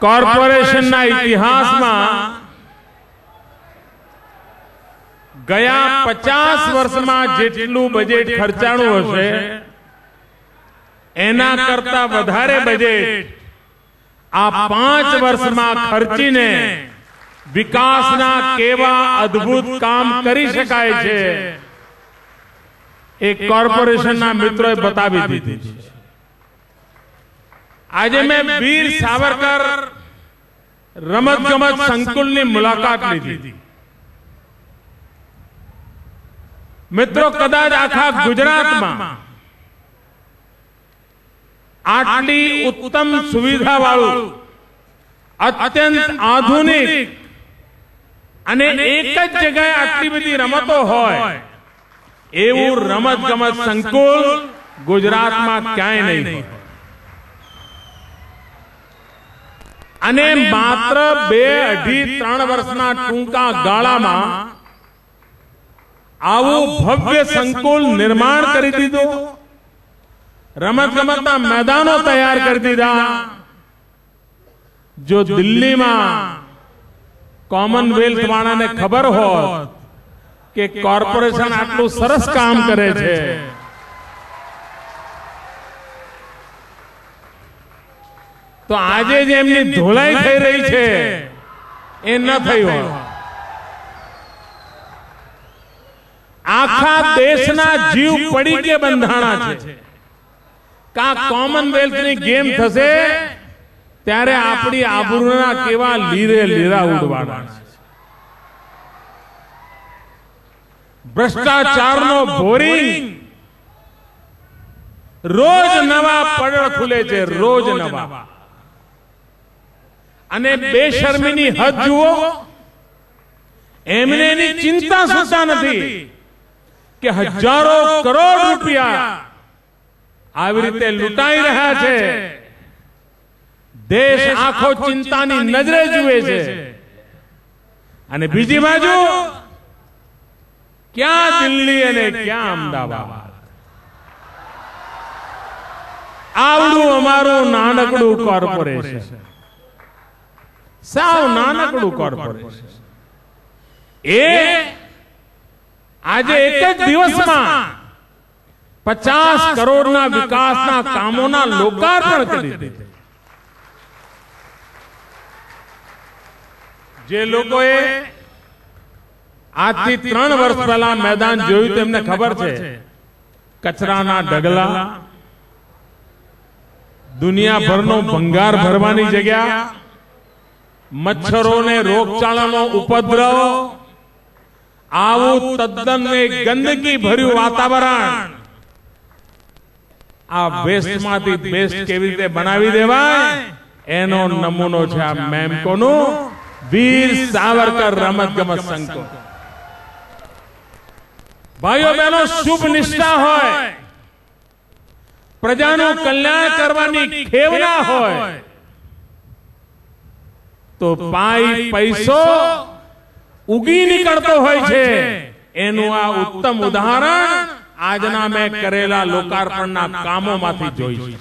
કોર્પોરેશનના ઇતિહાસમાં ગયા 50 વર્ષમાં જેટલું બજેટ ખર્ચાણું હશે એના કરતા વધારે બજેટ આ 5 વર્ષમાં ખર્ચીને વિકાસના કેવા અદ્ભુત કામ કરી શકાય છે એ કોર્પોરેશનના મિત્રોએ બતાવી દીધી છે। આજે મેં વીર સાવરકર રમતગમત સંકુલની મુલાકાત લીધી। મિત્રો, કદાચ આખા ગુજરાતમાં આટલી ઉત્તમ સુવિધા વાળું અત્યંત આધુનિક અને એક જ જગ્યાએ આટલી બધી રમતો હોય એવું રમતગમત સંકુલ ગુજરાતમાં ક્યાંય નહીં હોય। અને માત્ર 2, 2.5, 3 વર્ષના ટૂંકા ગાળામાં આવું ભવ્ય સંકુલ નિર્માણ કરી દીધું, રમતગમતના મેદાનો તૈયાર કરી દીધા। જો દિલ્હીમાં કોમનવેલ્થ વાળાને ખબર હોત કે કોર્પોરેશન આટલું સરસ કામ કરે છે તો આજે જે એમની ધોલાઈ થઈ રહી છે એ ન થઈ હોય। આખા દેશના જીવ પડી કે બંધાણા છે કા કોમનવેલ્થની ગેમ થશે ત્યારે આપણી આબરૂના કેવા લીરે લીરા ઉડવાના છે। ભ્રષ્ટાચારનો બોરિંગ રોજ નવા પડળ ખુલે છે, રોજ નવા। અને બેશર્મીની હદ જુઓ, એમને એની ચિંતા સુદ્ધા નથી કે હજારો કરોડ રૂપિયા આવી રીતે લૂંટાઈ રહ્યા છે। દેશ આખો ચિંતાની નજરે જુએ છે અને બીજી બાજુ ક્યાં દિલ્હી અને ક્યાં અમદાવાદ, આવડું અમારું નાનકડું કોર્પોરેશન, સાવ નાનકડું કોર્પોરેશન એ આજે એક જ દિવસમાં 50 કરોડના વિકાસના કામોના લોકાર્પણ કરી દીધા। જે લોકોએ આજથી 3 વર્ષ પહેલા મેદાન જોયું તેમને ખબર છે કચરાના ઢગલા, દુનિયાભરનો ભંગાર ભરવાની જગ્યા, મચ્છરોને રોગચાળાનો ઉપદ્રવ, આવું તદ્દન ગંદકી ભર્યું વાતાવરણ આ વેસ્ટમાંથી બેસ્ટ કેવી રીતે બનાવી દેવાય એનો નમૂનો છે આ મેમકોનું વીર સાવરકર રમતગમત સંકુલ। ભાઈઓ બહેનો, શુભ નિષ્ઠા હોય, પ્રજાનું કલ્યાણ કરવાની ખેવના હોય તો પૈસો ઉગી નીકળતો હોય છે। એનું આ ઉત્તમ ઉદાહરણ આજના મેં કરેલા લોકાર્પણના કામોમાંથી જોઈ।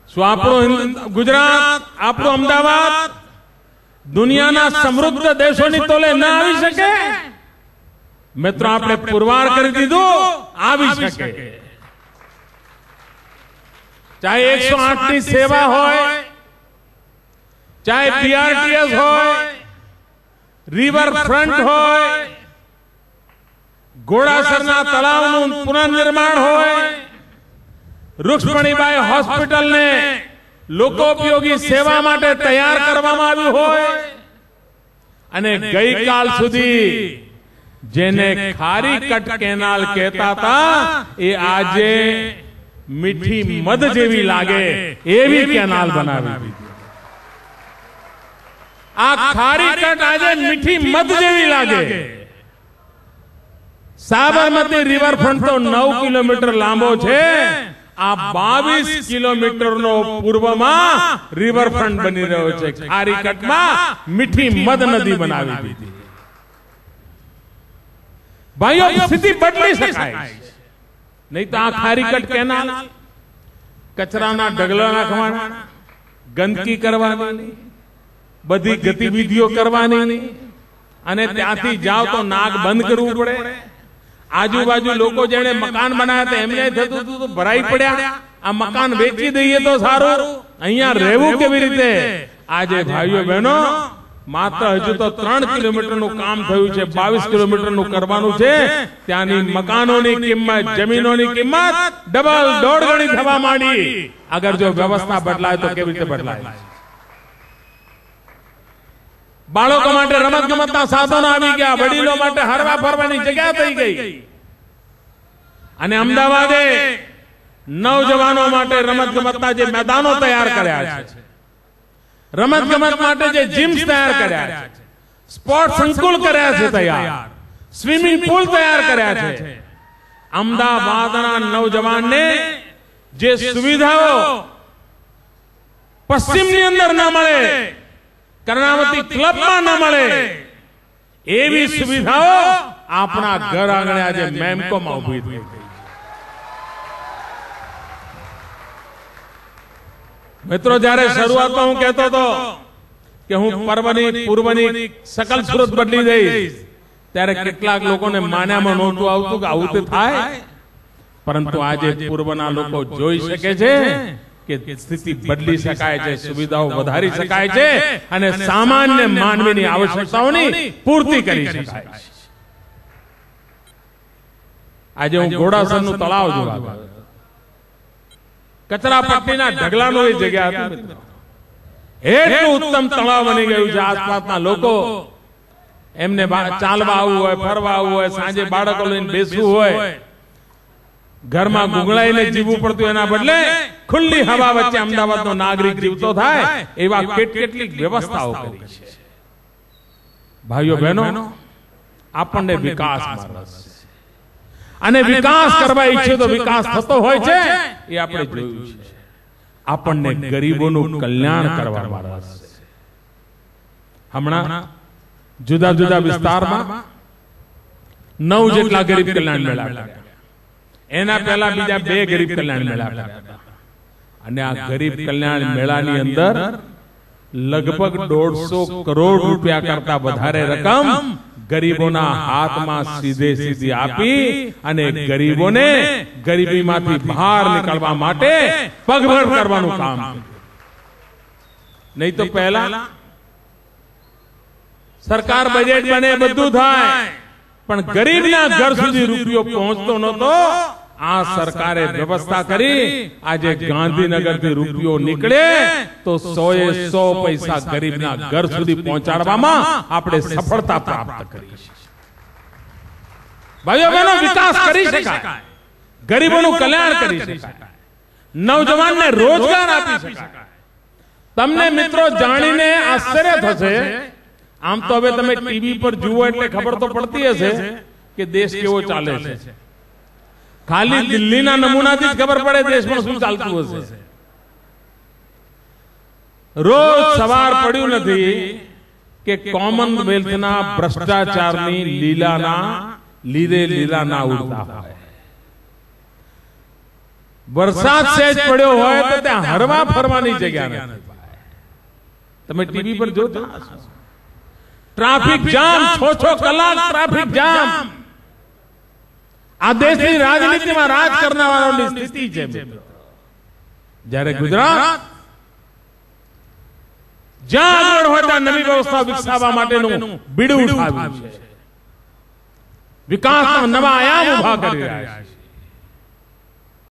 શું આપણું ગુજરાત, આપણું અમદાવાદ દુનિયાના સમૃદ્ધ દેશોની તોલે ન આવી શકે? મિત્રો, આપણે પુરવાર કરી દીધું, આવી શકે। ચાહે 108 ની સેવા હોય, ચાહે બીઆરટીએસ હોય, રિવરફ્રન્ટ હોય, ઘોડાસરના તળાવનું પુનર્નિર્માણ હોય, રૂક્ષ્મણીબાઈ હોસ્પિટલને લોકોપયોગી સેવા માટે તૈયાર કરવામાં આવ્યું હોય અને ગઈકાલ સુધી જેને ખારી કટ કેનાલ કહેતા હતા એ આજે મીઠી મધ જેવી લાગે એવી કેનાલ બનાવી। આ ખારી કટ આજે મીઠી મધ જેવી લાગે। સાબરમતી રિવરફ્રન્ટ તો 9 કિલોમીટર લાંબો છે, આ 22 કિલોમીટરનો પૂર્વમાં રિવરફ્રન્ટ બની રહ્યો છે। ખારી કટમાં મીઠી મધ નદી બનાવી દીધી। ભાઈઓ, સ્થિતિ બદલી શકાય, નહીં તો આ ખારી કટ કેનાલ કચરાના ઢગલા નાખવાના, ગંદકી કરવાની, બધી ગતિવિધિઓ કરવાની, અને ત્યાંથી જાઓ તો નાક બંધ કરવું પડે. આજુબાજુ લોકો જેને મકાન બનાવ્યા હતા એમને થતું હતું તો ભરાઈ પડ્યા, આ મકાન વેચી દઈએ તો સારું, અહીંયા રહેવું કેવી રીતે? આજે ભાઈઓ બહેનો માત્ર હજુ તો 3 કિલોમીટરનું કામ થયું છે, 22 કિલોમીટરનું કરવાનું છે. ત્યાંની મકાનોની કિંમત, જમીનોની કિંમત ડબલ 1.5 ગણી થવા માંડી. અગર જો વ્યવસ્થા બદલાય તો કેવી રીતે બદલાય? બાળકો માટે રમત ગમતના સાધનો આવી ગયા, વડીલો માટે હરવા ફરવાની જગ્યા થઈ ગઈ. અને અમદાવાદે નવજવાનો માટે રમત ગમતના જે મેદાનો તૈયાર કર્યા છે, રમત ગમત માટે જે જીમ્સ તૈયાર કર્યા છે, સ્પોર્ટ સંકુલ કર્યા છે તૈયાર, સ્વિમિંગ પુલ તૈયાર કર્યા છે. અમદાવાદના નવજવાનને જે સુવિધાઓ પશ્ચિમની અંદર ના મળે, કર્ણાવતી ક્લબમાં ના મળે, એવી સુવિધાઓ આપણા ઘર આંગણે આજે મેમકોમાં ઉભી થઈ ગઈ. મિત્રો, જ્યારે શરૂઆતમાં હું કહેતો હતો કે હું પૂર્વની સકલ સુરત બદલી દઈશ, ત્યારે કેટલાક લોકોને માન્યામાં નહોતું આવતું કે આવું તે થાય. પરંતુ આજે પૂર્વના લોકો જોઈ શકે છે કે સ્થિતિ બદલી શકાય છે, સુવિધાઓ વધારી શકાય છે, અને સામાન્ય માનવીની આવશ્યકતાઓની પૂર્તિ કરી શકાય છે. આજે હું ઘોડાસરનું તળાવ જોવા ગયો. કચરા પટ્ટીના ઢગલાનો એ જગ્યા હતી. એટલું ઉત્તમ તળાવ બની ગયું છે. આસપાસના લોકો એમને ચાલવા આવવું હોય, ફરવા આવવું હોય, સાંજે બાળકો લઈને બેસવું હોય, ઘરમાં ગુંગળાઈને જીવવું પડતું, એના બદલે ખુલ્લી હવા વચ્ચે અમદાવાદનો નાગરિક જીવતો થાય એવા કેટલીક વ્યવસ્થાઓ કરી છે. ભાઈઓ બહેનો, આપણને વિકાસમાં રસ છે, અને વિકાસ કરવા ઈચ્છે તો વિકાસ થતો હોય છે, એ આપણે જોયું છે. આપણને ગરીબોનું કલ્યાણ કરવામાં રસ છે. હમણાં જુદા જુદા વિસ્તારમાં 9 જેટલા ગરીબ કલ્યાણ મેળા કર્યા. એના પહેલા બીજા 2 ગરીબ કલ્યાણ મેળા કર્યા. અને આ ગરીબ કલ્યાણ મેળાની અંદર લગભગ 150 કરોડ રૂપિયા કરતા વધારે રકમ ગરીબોના હાથમાં સીધી આપી અને ગરીબોને ગરીબીમાંથી બહાર નીકળવા માટે પગભર કરવાનું કામ કર્યું. નહીં તો પહેલા સરકાર બજેટ બને, બધું થાય, પણ ગરીબના ઘર સુધી રૂપિયો પહોંચતો નહોતો. આ સરકારે વ્યવસ્થા કરી. આજે ગાંધીનગરથી રૂપિયો નીકળે તો 100 પૈસા ગરીબના ઘર સુધી પહોંચાડવામાં આપણે સફળતા પ્રાપ્ત કરી છે. ભાઈઓ બહેનો, વિકાસ કરી શકાય, ગરીબોનું કલ્યાણ કરી શકાય, નવજવાનને રોજગાર આપી શકાય. તમને મિત્રો જાણીને આશ્ચર્ય થશે. આમ તો હવે તમે ટીવી પર જુઓ એટલે ખબર તો પડતી હશે કે દેશ કેવો ચાલે છે. ખાલી દિલ્હીના નમૂનાથી જ ખબર પડે દેશમાં શું ચાલતું હશે. રોજ સવાર પડ્યું નથી કે કોમનવેલ્થના ભ્રષ્ટાચારની લીલાના લીધે લીલા ના ઉડતા હોય. વરસાદ સહેજ પડ્યો હોય તો ત્યાં હરવા ફરવાની જગ્યા નથી. તમે ટીવી પર જોતા હશો, ટ્રાફિક જામ, 6 કલાક ટ્રાફિક જામ. આ દેશની રાજનીતિમાં રાજ કરનારાઓની સ્થિતિ છે. જ્યારે ગુજરાત જ્યાં આગળ હોય ત્યાં નવી વ્યવસ્થા વિકસાવવા માટેનું બીડું ઉઠાવ્યું છે, વિકાસના નવા આયામ ઉભા કરી રહ્યા છે.